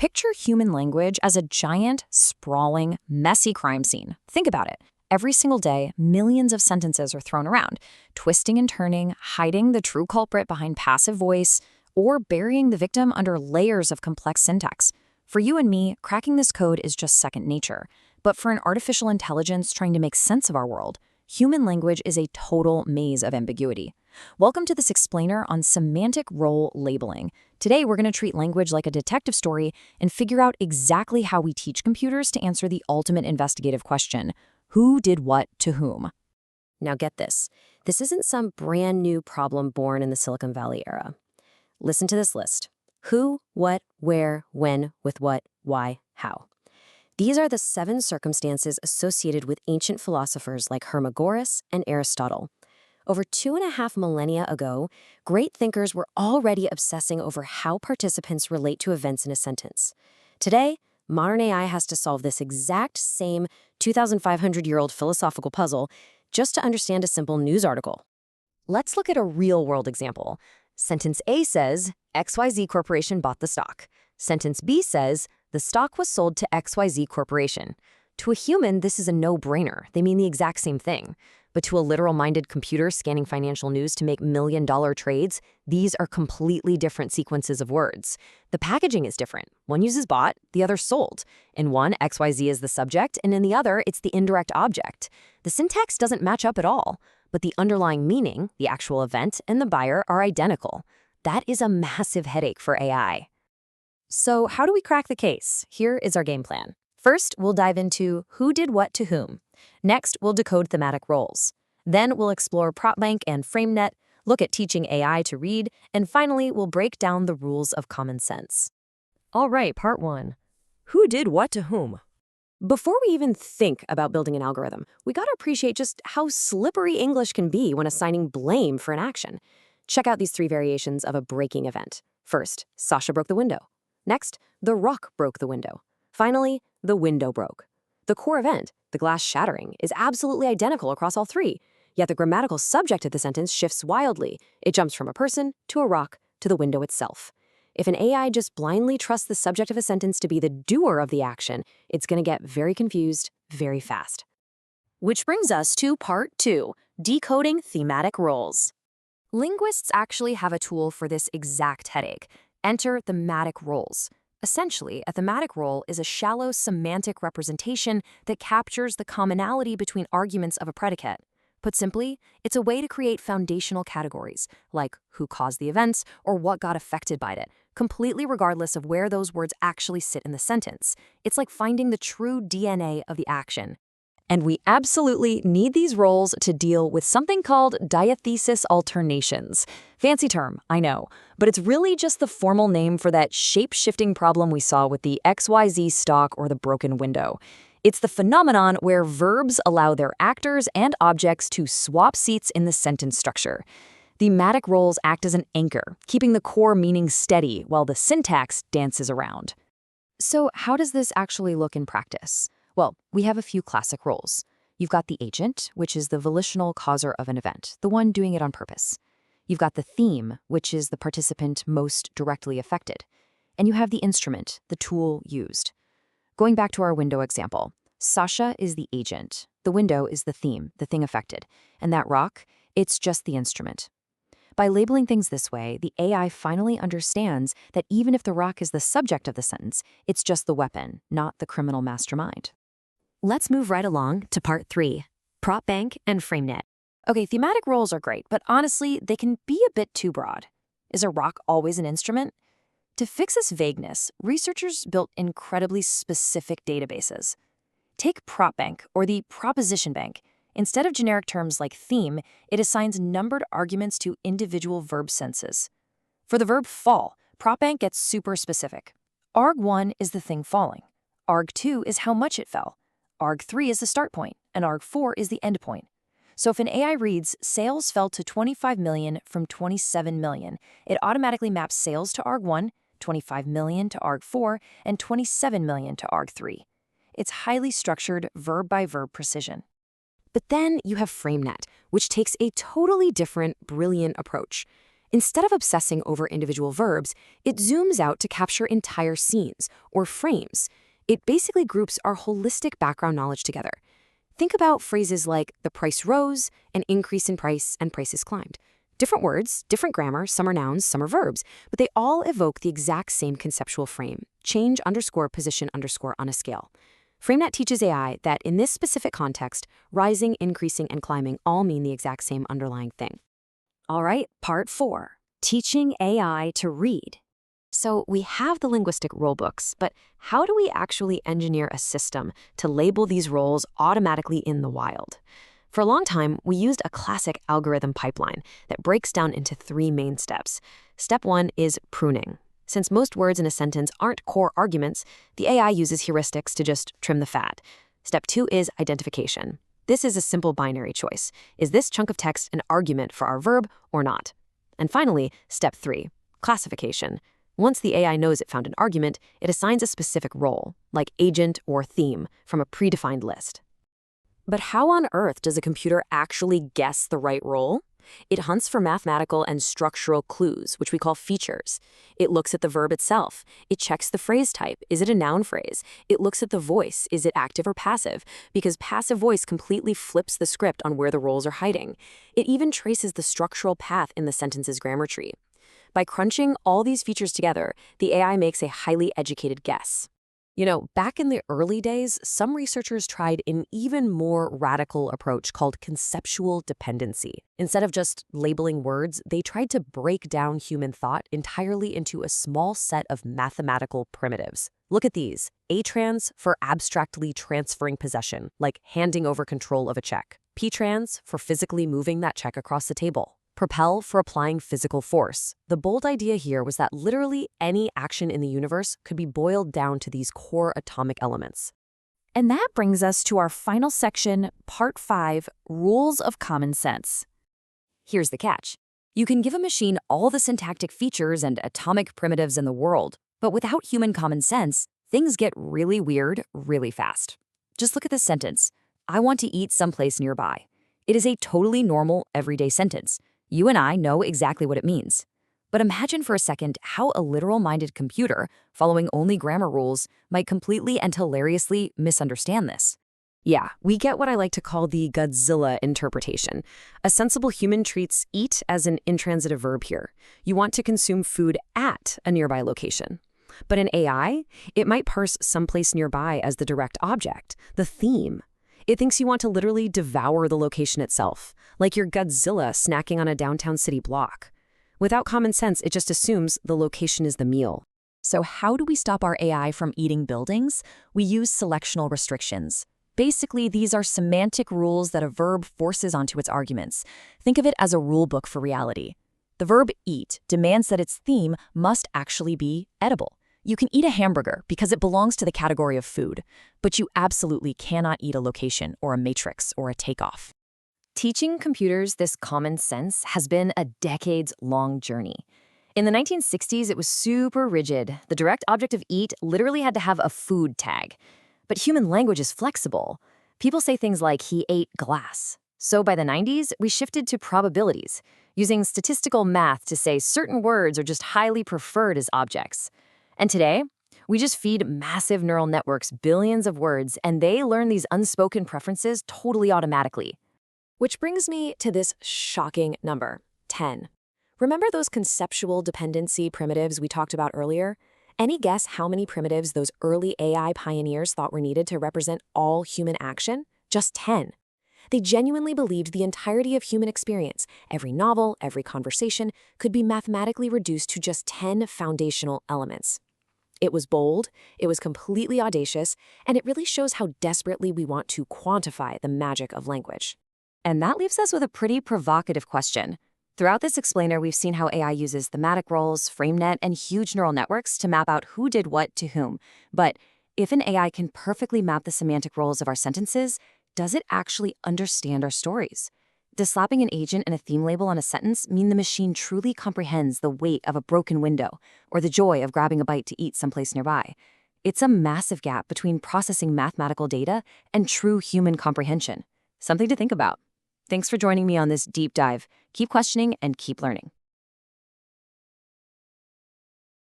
Picture human language as a giant, sprawling, messy crime scene. Think about it. Every single day, millions of sentences are thrown around, twisting and turning, hiding the true culprit behind passive voice, or burying the victim under layers of complex syntax. For you and me, cracking this code is just second nature. But for an artificial intelligence trying to make sense of our world, human language is a total maze of ambiguity. Welcome to this explainer on semantic role labeling. Today, we're going to treat language like a detective story and figure out exactly how we teach computers to answer the ultimate investigative question: who did what to whom? Now get this. This isn't some brand new problem born in the Silicon Valley era. Listen to this list. Who, what, where, when, with what, why, how. These are the 7 circumstances associated with ancient philosophers like Hermogoras and Aristotle. Over 2.5 millennia ago, great thinkers were already obsessing over how participants relate to events in a sentence. Today, modern AI has to solve this exact same 2,500-year-old philosophical puzzle just to understand a simple news article. Let's look at a real-world example. Sentence A says, XYZ Corporation bought the stock. Sentence B says, the stock was sold to XYZ Corporation. To a human, this is a no-brainer. They mean the exact same thing. But to a literal-minded computer scanning financial news to make million-dollar trades, these are completely different sequences of words. The packaging is different. One uses bought, the other sold. In one, XYZ is the subject, and in the other, it's the indirect object. The syntax doesn't match up at all, but the underlying meaning, the actual event, and the buyer are identical. That is a massive headache for AI. So how do we crack the case? Here is our game plan. First, we'll dive into who did what to whom. Next, we'll decode thematic roles. Then we'll explore PropBank and FrameNet, look at teaching AI to read, and finally, we'll break down the rules of common sense. All right, part 1. Who did what to whom? Before we even think about building an algorithm, we gotta appreciate just how slippery English can be when assigning blame for an action. Check out these 3 variations of a breaking event. First, Sasha broke the window. Next, the rock broke the window. Finally, the window broke. The core event, the glass shattering, is absolutely identical across all 3, yet the grammatical subject of the sentence shifts wildly. It jumps from a person to a rock to the window itself. If an AI just blindly trusts the subject of a sentence to be the doer of the action, it's going to get very confused very fast. Which brings us to part 2, decoding thematic roles. Linguists actually have a tool for this exact headache. Enter thematic roles. Essentially, a thematic role is a shallow semantic representation that captures the commonality between arguments of a predicate. Put simply, it's a way to create foundational categories, like who caused the events or what got affected by it, completely regardless of where those words actually sit in the sentence. It's like finding the true DNA of the action. And we absolutely need these roles to deal with something called diathesis alternations. Fancy term, I know, but it's really just the formal name for that shape-shifting problem we saw with the XYZ stock or the broken window. It's the phenomenon where verbs allow their actors and objects to swap seats in the sentence structure. Thematic roles act as an anchor, keeping the core meaning steady while the syntax dances around. So how does this actually look in practice? Well, we have a few classic roles. You've got the agent, which is the volitional causer of an event, the one doing it on purpose. You've got the theme, which is the participant most directly affected. And you have the instrument, the tool used. Going back to our window example, Sasha is the agent. The window is the theme, the thing affected. And that rock, it's just the instrument. By labeling things this way, the AI finally understands that even if the rock is the subject of the sentence, it's just the weapon, not the criminal mastermind. Let's move right along to part 3, PropBank and FrameNet. Okay, thematic roles are great, but honestly, they can be a bit too broad. Is a rock always an instrument? To fix this vagueness, researchers built incredibly specific databases. Take PropBank, or the proposition bank. Instead of generic terms like theme, it assigns numbered arguments to individual verb senses. For the verb fall, PropBank gets super specific. arg1 is the thing falling. arg2 is how much it fell. arg3 is the start point, and arg4 is the end point. So if an AI reads, sales fell to 25 million from 27 million, it automatically maps sales to arg1, 25 million to arg4, and 27 million to arg3. It's highly structured verb-by-verb precision. But then you have FrameNet, which takes a totally different, brilliant approach. Instead of obsessing over individual verbs, it zooms out to capture entire scenes, or frames. It basically groups our holistic background knowledge together. Think about phrases like the price rose, an increase in price, and prices climbed. Different words, different grammar, some are nouns, some are verbs, but they all evoke the exact same conceptual frame, change underscore position underscore on a scale. FrameNet teaches AI that in this specific context, rising, increasing, and climbing all mean the exact same underlying thing. All right, part 4, teaching AI to read. So we have the linguistic rulebooks, but how do we actually engineer a system to label these roles automatically in the wild? For a long time, we used a classic algorithm pipeline that breaks down into 3 main steps. Step 1 is pruning. Since most words in a sentence aren't core arguments, the AI uses heuristics to just trim the fat. Step 2 is identification. This is a simple binary choice. Is this chunk of text an argument for our verb or not? And finally, step 3, classification. Once the AI knows it found an argument, it assigns a specific role, like agent or theme, from a predefined list. But how on earth does a computer actually guess the right role? It hunts for mathematical and structural clues, which we call features. It looks at the verb itself. It checks the phrase type. Is it a noun phrase? It looks at the voice. Is it active or passive? Because passive voice completely flips the script on where the roles are hiding. It even traces the structural path in the sentence's grammar tree. By crunching all these features together, the AI makes a highly educated guess. You know, back in the early days, some researchers tried an even more radical approach called conceptual dependency. Instead of just labeling words, they tried to break down human thought entirely into a small set of mathematical primitives. Look at these. A-trans for abstractly transferring possession, like handing over control of a check. P-trans for physically moving that check across the table. Propel for applying physical force. The bold idea here was that literally any action in the universe could be boiled down to these core atomic elements. And that brings us to our final section, part 5, rules of common sense. Here's the catch. You can give a machine all the syntactic features and atomic primitives in the world, but without human common sense, things get really weird really fast. Just look at this sentence. I want to eat someplace nearby. It is a totally normal, everyday sentence. You and I know exactly what it means. But imagine for a second how a literal-minded computer, following only grammar rules, might completely and hilariously misunderstand this. Yeah, we get what I like to call the Godzilla interpretation. A sensible human treats eat as an intransitive verb here. You want to consume food at a nearby location. But in AI, it might parse someplace nearby as the direct object, the theme. It thinks you want to literally devour the location itself, like you're Godzilla snacking on a downtown city block. Without common sense, it just assumes the location is the meal. So how do we stop our AI from eating buildings? We use selectional restrictions. Basically, these are semantic rules that a verb forces onto its arguments. Think of it as a rule book for reality. The verb eat demands that its theme must actually be edible. You can eat a hamburger because it belongs to the category of food, but you absolutely cannot eat a location or a matrix or a takeoff. Teaching computers this common sense has been a decades-long journey. In the 1960s, it was super rigid. The direct object of eat literally had to have a food tag. But human language is flexible. People say things like, he ate glass. So by the 90s, we shifted to probabilities, using statistical math to say certain words are just highly preferred as objects. And today, we just feed massive neural networks billions of words, and they learn these unspoken preferences totally automatically. Which brings me to this shocking number, 10. Remember those conceptual dependency primitives we talked about earlier? Any guess how many primitives those early AI pioneers thought were needed to represent all human action? Just 10. They genuinely believed the entirety of human experience, every novel, every conversation, could be mathematically reduced to just 10 foundational elements. It was bold, it was completely audacious, and it really shows how desperately we want to quantify the magic of language. And that leaves us with a pretty provocative question. Throughout this explainer, we've seen how AI uses thematic roles, FrameNet, and huge neural networks to map out who did what to whom. But if an AI can perfectly map the semantic roles of our sentences, does it actually understand our stories? Does slapping an agent and a theme label on a sentence mean the machine truly comprehends the weight of a broken window or the joy of grabbing a bite to eat someplace nearby? It's a massive gap between processing mathematical data and true human comprehension. Something to think about. Thanks for joining me on this deep dive. Keep questioning and keep learning.